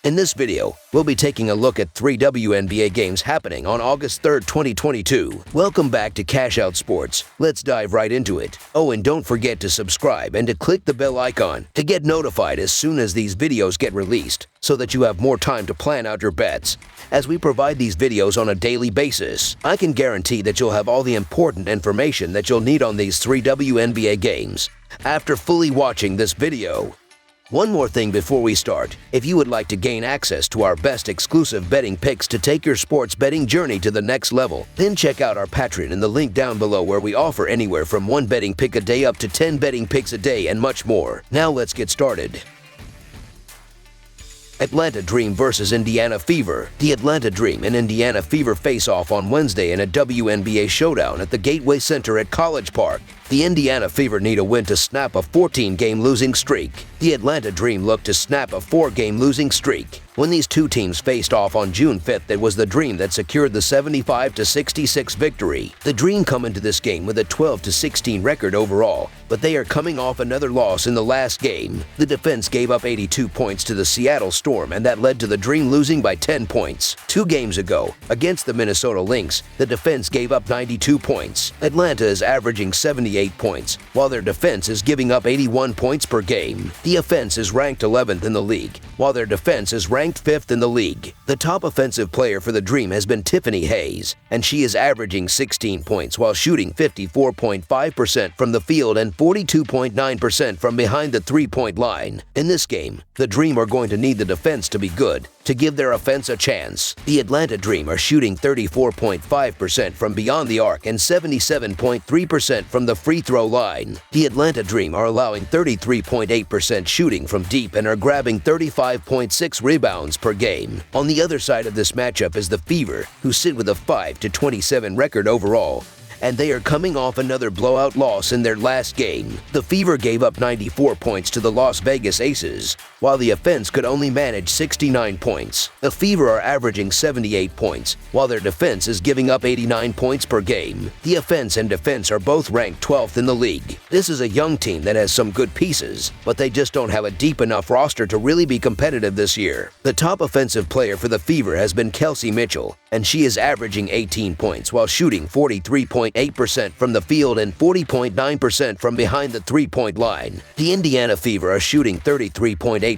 In this video, we'll be taking a look at 3 WNBA games happening on August 3rd, 2022. Welcome back to Cash Out Sports. Let's dive right into it. Oh, and don't forget to subscribe and to click the bell icon to get notified as soon as these videos get released, so that you have more time to plan out your bets. As we provide these videos on a daily basis, I can guarantee that you'll have all the important information that you'll need on these 3 WNBA games after fully watching this video. One more thing before we start. If you would like to gain access to our best exclusive betting picks to take your sports betting journey to the next level, then check out our Patreon in the link down below, where we offer anywhere from 1 betting pick a day up to 10 betting picks a day and much more. Now let's get started. Atlanta Dream versus Indiana Fever. The Atlanta Dream and Indiana Fever face off on Wednesday in a WNBA showdown at the Gateway Center at College Park. The Indiana Fever need a win to snap a 14-game losing streak. The Atlanta Dream look to snap a 4-game losing streak. When these two teams faced off on June 5th, it was the Dream that secured the 75-66 victory. The Dream come into this game with a 12-16 record overall, but they are coming off another loss in the last game. The defense gave up 82 points to the Seattle Storm, and that led to the Dream losing by 10 points. 2 games ago, against the Minnesota Lynx, the defense gave up 92 points. Atlanta is averaging 78 points, while their defense is giving up 81 points per game. The offense is ranked 11th in the league, while their defense is ranked 5th in the league. The top offensive player for the Dream has been Tiffany Hayes, and she is averaging 16 points while shooting 54.5% from the field and 42.9% from behind the three-point line. In this game, the Dream are going to need the defense to be good to give their offense a chance. The Atlanta Dream are shooting 34.5% from beyond the arc and 77.3% from the free throw line. The Atlanta Dream are allowing 33.8% shooting from deep and are grabbing 35.6 rebounds per game. On the other side of this matchup is the Fever, who sit with a 5-27 record overall, and they are coming off another blowout loss in their last game. The Fever gave up 94 points to the Las Vegas Aces, while the offense could only manage 69 points. The Fever are averaging 78 points, while their defense is giving up 89 points per game. The offense and defense are both ranked 12th in the league. This is a young team that has some good pieces, but they just don't have a deep enough roster to really be competitive this year. The top offensive player for the Fever has been Kelsey Mitchell, and she is averaging 18 points while shooting 43.8% from the field and 40.9% from behind the three-point line. The Indiana Fever are shooting 33.8%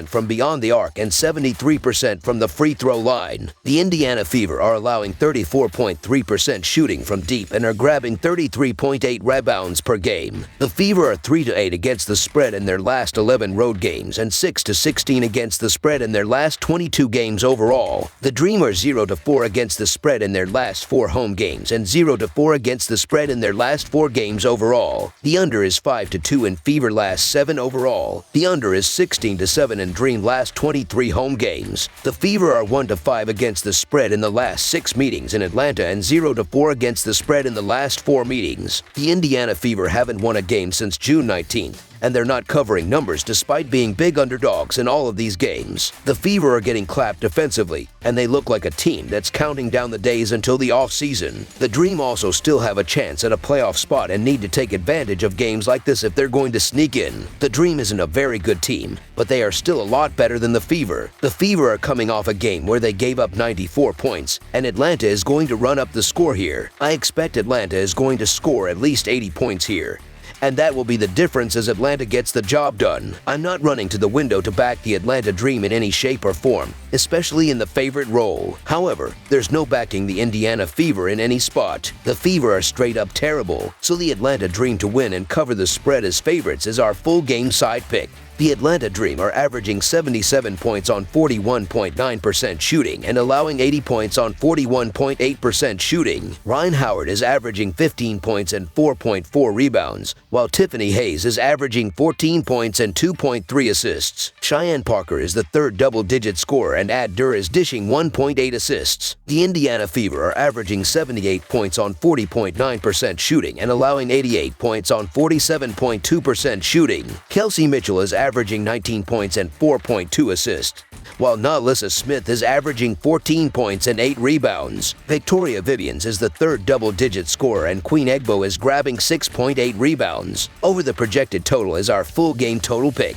from beyond the arc and 73% from the free throw line. The Indiana Fever are allowing 34.3% shooting from deep and are grabbing 33.8 rebounds per game. The Fever are 3-8 against the spread in their last 11 road games and 6-16 against the spread in their last 22 games overall. The Dream are 0-4 against the spread in their last 4 home games and 0-4 against the spread in their last 4 games overall. The under is 5-2 in Fever last 7 overall. The under is 16-7 in Dream last 23 home games. The Fever are 1-5 against the spread in the last 6 meetings in Atlanta and 0-4 against the spread in the last 4 meetings. The Indiana Fever haven't won a game since June 19th, and they're not covering numbers despite being big underdogs in all of these games. The Fever are getting clapped defensively, and they look like a team that's counting down the days until the off-season. The Dream also still have a chance at a playoff spot and need to take advantage of games like this if they're going to sneak in. The Dream isn't a very good team, but they are still a lot better than the Fever. The Fever are coming off a game where they gave up 94 points, and Atlanta is going to run up the score here. I expect Atlanta is going to score at least 80 points here, and that will be the difference as Atlanta gets the job done. I'm not running to the window to back the Atlanta Dream in any shape or form, especially in the favorite role. However, there's no backing the Indiana Fever in any spot. The Fever are straight up terrible, so the Atlanta Dream to win and cover the spread as favorites is our full game side pick. The Atlanta Dream are averaging 77 points on 41.9% shooting and allowing 80 points on 41.8% shooting. Ryan Howard is averaging 15 points and 4.4 rebounds, while Tiffany Hayes is averaging 14 points and 2.3 assists. Cheyenne Parker is the third double-digit scorer, and Ad Dur is dishing 1.8 assists. The Indiana Fever are averaging 78 points on 40.9% shooting and allowing 88 points on 47.2% shooting. Kelsey Mitchell is averaging 19 points and 4.2 assists, while Nalissa Smith is averaging 14 points and 8 rebounds. Victoria Vivians is the third double-digit scorer, and Queen Egbo is grabbing 6.8 rebounds. Over the projected total is our full game total pick.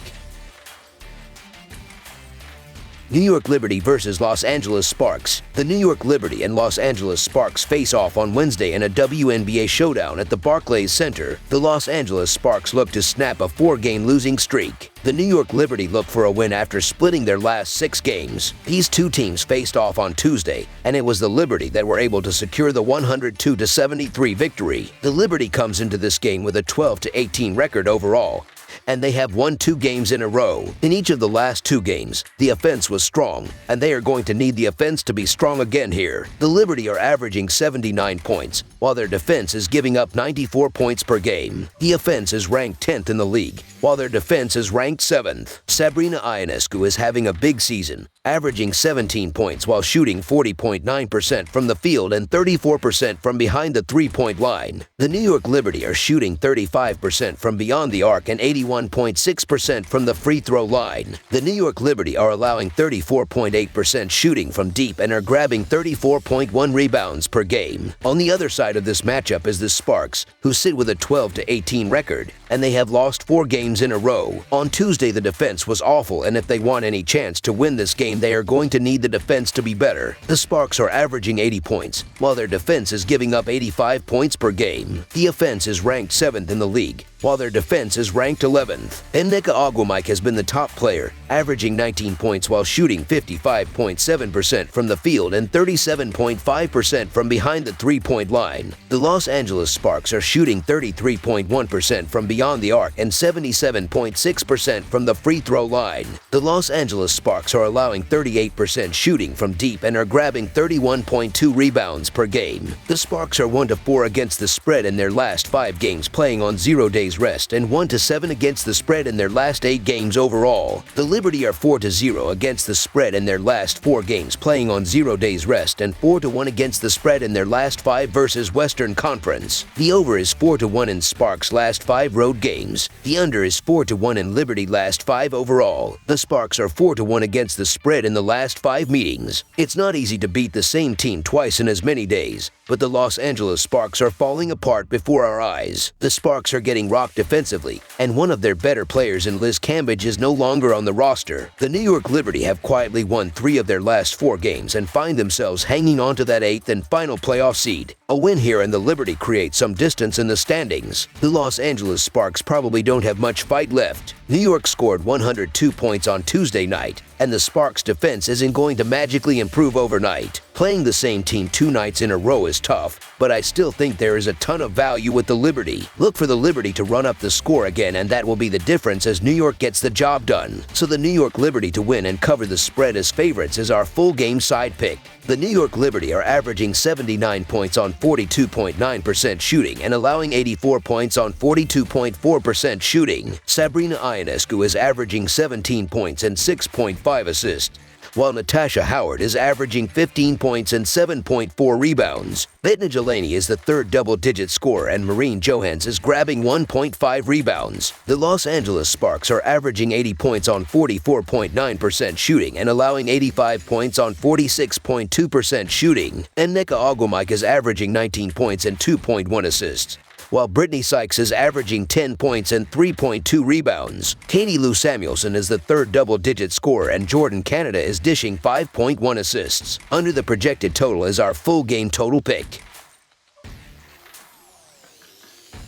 New York Liberty versus Los Angeles Sparks. The New York Liberty and Los Angeles Sparks face off on Wednesday in a WNBA showdown at the Barclays Center. The Los Angeles Sparks look to snap a 4-game losing streak. The New York Liberty look for a win after splitting their last 6 games. These two teams faced off on Tuesday, and it was the Liberty that were able to secure the 102-73 victory. The Liberty comes into this game with a 12-18 record overall, and they have won 2 games in a row. In each of the last 2 games, the offense was strong, and they are going to need the offense to be strong again here. The Liberty are averaging 79 points, while their defense is giving up 94 points per game. The offense is ranked 10th in the league, while their defense is ranked 7th. Sabrina Ionescu is having a big season, averaging 17 points while shooting 40.9% from the field and 34% from behind the three-point line. The New York Liberty are shooting 35% from beyond the arc and 81.6% from the free throw line. The New York Liberty are allowing 34.8% shooting from deep and are grabbing 34.1 rebounds per game. On the other side of this matchup is the Sparks, who sit with a 12-18 record, and they have lost 4 games in a row. On Tuesday, the defense was awful, and if they want any chance to win this game, they are going to need the defense to be better. The Sparks are averaging 80 points, while their defense is giving up 85 points per game. The offense is ranked 7th in the league, while their defense is ranked 11th. Handicapping has been the top player, averaging 19 points while shooting 55.7% from the field and 37.5% from behind the three-point line. The Los Angeles Sparks are shooting 33.1% from beyond the arc and 77.6% from the free throw line. The Los Angeles Sparks are allowing 38% shooting from deep and are grabbing 31.2 rebounds per game. The Sparks are 1-4 against the spread in their last 5 games, playing on 0 days rest, and 1-7 against the spread in their last 8 games overall. The Liberty are 4-0 against the spread in their last 4 games, playing on 0 days rest, and 4-1 against the spread in their last 5 versus Western Conference. The over is 4-1 in Sparks' last 5 road games. The under is 4-1 in Liberty last 5 overall. The Sparks are 4-1 against the spread in the last 5 meetings. It's not easy to beat the same team twice in as many days, but the Los Angeles Sparks are falling apart before our eyes. The Sparks are getting rocked defensively, and one of their better players in Liz Cambage is no longer on the roster. The New York Liberty have quietly won 3 of their last 4 games and find themselves hanging on to that 8th and final playoff seed. A win here and the Liberty create some distance in the standings. The Los Angeles Sparks probably don't have much fight left. New York scored 102 points on Tuesday night, and the Sparks' defense isn't going to magically improve overnight. Playing the same team 2 nights in a row is tough, but I still think there is a ton of value with the Liberty. Look for the Liberty to run up the score again, and that will be the difference as New York gets the job done. So the New York Liberty to win and cover the spread as favorites is our full game side pick. The New York Liberty are averaging 79 points on 42.9% shooting and allowing 84 points on 42.4% shooting. Sabrina Ionescu is averaging 17 points and 6.5 assists, while Natasha Howard is averaging 15 points and 7.4 rebounds. Betna Jelani is the 3rd double-digit scorer, and Maureen Johans is grabbing 1.5 rebounds. The Los Angeles Sparks are averaging 80 points on 44.9% shooting and allowing 85 points on 46.2% shooting. And Handicapping is averaging 19 points and 2.1 assists, while Brittany Sykes is averaging 10 points and 3.2 rebounds. Katie Lou Samuelson is the 3rd double-digit scorer, and Jordan Canada is dishing 5.1 assists. Under the projected total is our full game total pick.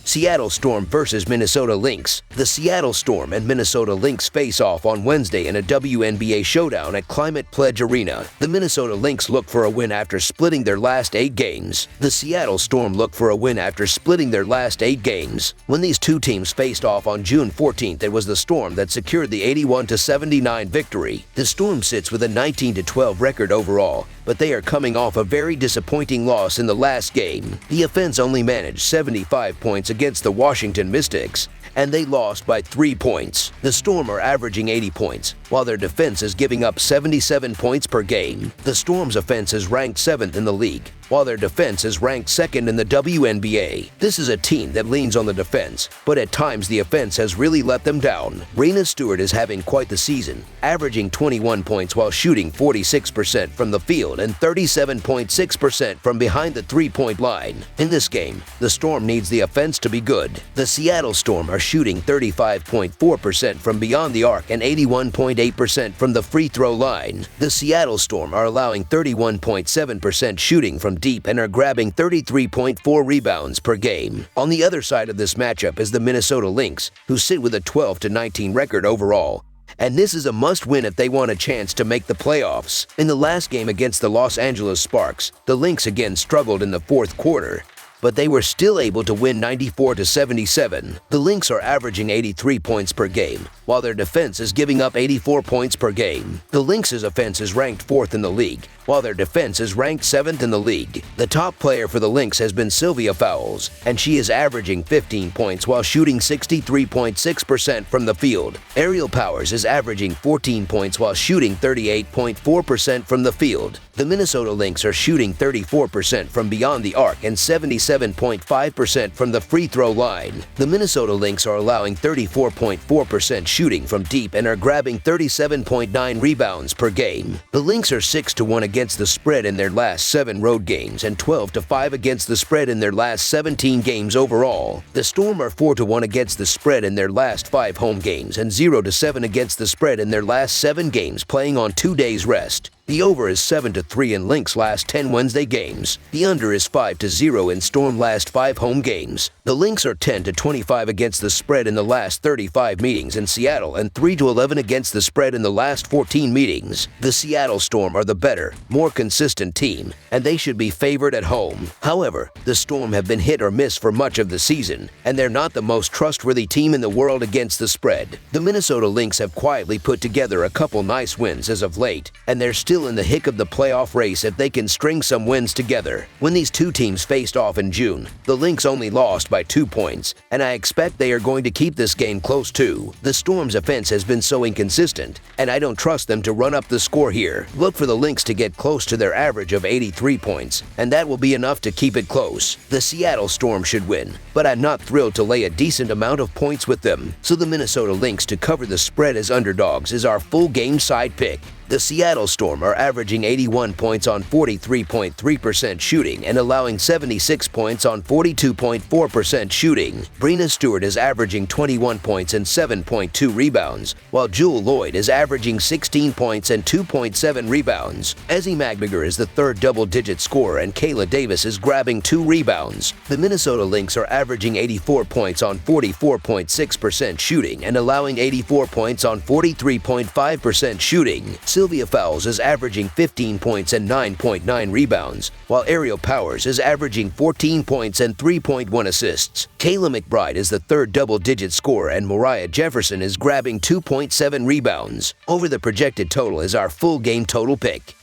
Seattle Storm versus Minnesota Lynx. The Seattle Storm and Minnesota Lynx face off on Wednesday in a WNBA showdown at Climate Pledge Arena. The Minnesota Lynx look for a win after splitting their last 8 games. The Seattle Storm look for a win after splitting their last 8 games. When these two teams faced off on June 14th, it was the Storm that secured the 81-79 victory. The Storm sits with a 19-12 record overall, but they are coming off a very disappointing loss in the last game. The offense only managed 75 points against the Washington Mystics, and they lost by 3 points. The Storm are averaging 80 points, while their defense is giving up 77 points per game. The Storm's offense is ranked 7th in the league, while their defense is ranked second in the WNBA. This is a team that leans on the defense, but at times the offense has really let them down. Breanna Stewart is having quite the season, averaging 21 points while shooting 46% from the field and 37.6% from behind the three-point line. In this game, the Storm needs the offense to be good. The Seattle Storm are shooting 35.4% from beyond the arc and 81.8% from the free throw line. The Seattle Storm are allowing 31.7% shooting from deep and are grabbing 33.4 rebounds per game. On the other side of this matchup is the Minnesota Lynx, who sit with a 12-19 record overall. And this is a must-win if they want a chance to make the playoffs. In the last game against the Los Angeles Sparks, the Lynx again struggled in the fourth quarter, but they were still able to win 94-77. The Lynx are averaging 83 points per game, while their defense is giving up 84 points per game. The Lynx's offense is ranked 4th in the league, while their defense is ranked 7th in the league. The top player for the Lynx has been Sylvia Fowles, and she is averaging 15 points while shooting 63.6% from the field. Aerial Powers is averaging 14 points while shooting 38.4% from the field. The Minnesota Lynx are shooting 34% from beyond the arc and 77.5% from the free throw line. The Minnesota Lynx are allowing 34.4% shooting from deep and are grabbing 37.9 rebounds per game. The Lynx are 6-1 against the spread in their last 7 road games and 12-5 against the spread in their last 17 games overall. The Storm are 4-1 against the spread in their last 5 home games and 0-7 against the spread in their last 7 games playing on 2 days rest. The over is 7-3 in Lynx last 10 Wednesday games. The under is 5-0 in Storm last 5 home games. The Lynx are 10-25 against the spread in the last 35 meetings in Seattle and 3-11 against the spread in the last 14 meetings. The Seattle Storm are the better, more consistent team, and they should be favored at home. However, the Storm have been hit or miss for much of the season, and they're not the most trustworthy team in the world against the spread. The Minnesota Lynx have quietly put together a couple nice wins as of late, and they're still in the thick of the playoff race if they can string some wins together. When these two teams faced off in June, the Lynx only lost by 2 points, and I expect they are going to keep this game close too. The Storm's offense has been so inconsistent, and I don't trust them to run up the score here. Look for the Lynx to get close to their average of 83 points, and that will be enough to keep it close. The Seattle Storm should win, but I'm not thrilled to lay a decent amount of points with them, so the Minnesota Lynx to cover the spread as underdogs is our full game side pick. The Seattle Storm are averaging 81 points on 43.3% shooting and allowing 76 points on 42.4% shooting. Breanna Stewart is averaging 21 points and 7.2 rebounds, while Jewell Loyd is averaging 16 points and 2.7 rebounds. Ezi Magbiger is the third double-digit scorer and Kayla Davis is grabbing 2 rebounds. The Minnesota Lynx are averaging 84 points on 44.6% shooting and allowing 84 points on 43.5% shooting. Sylvia Fowles is averaging 15 points and 9.9 rebounds, while Aerial Powers is averaging 14 points and 3.1 assists. Kayla McBride is the third double-digit scorer and Moriah Jefferson is grabbing 2.7 rebounds. Over the projected total is our full game total pick.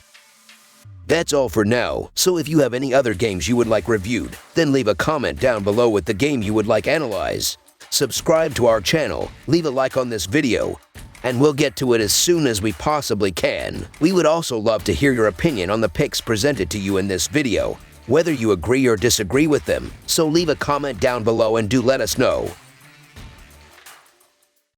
That's all for now, so if you have any other games you would like reviewed, then leave a comment down below with the game you would like analyzed. Subscribe to our channel, leave a like on this video, and we'll get to it as soon as we possibly can. We would also love to hear your opinion on the picks presented to you in this video, whether you agree or disagree with them, so leave a comment down below and do let us know.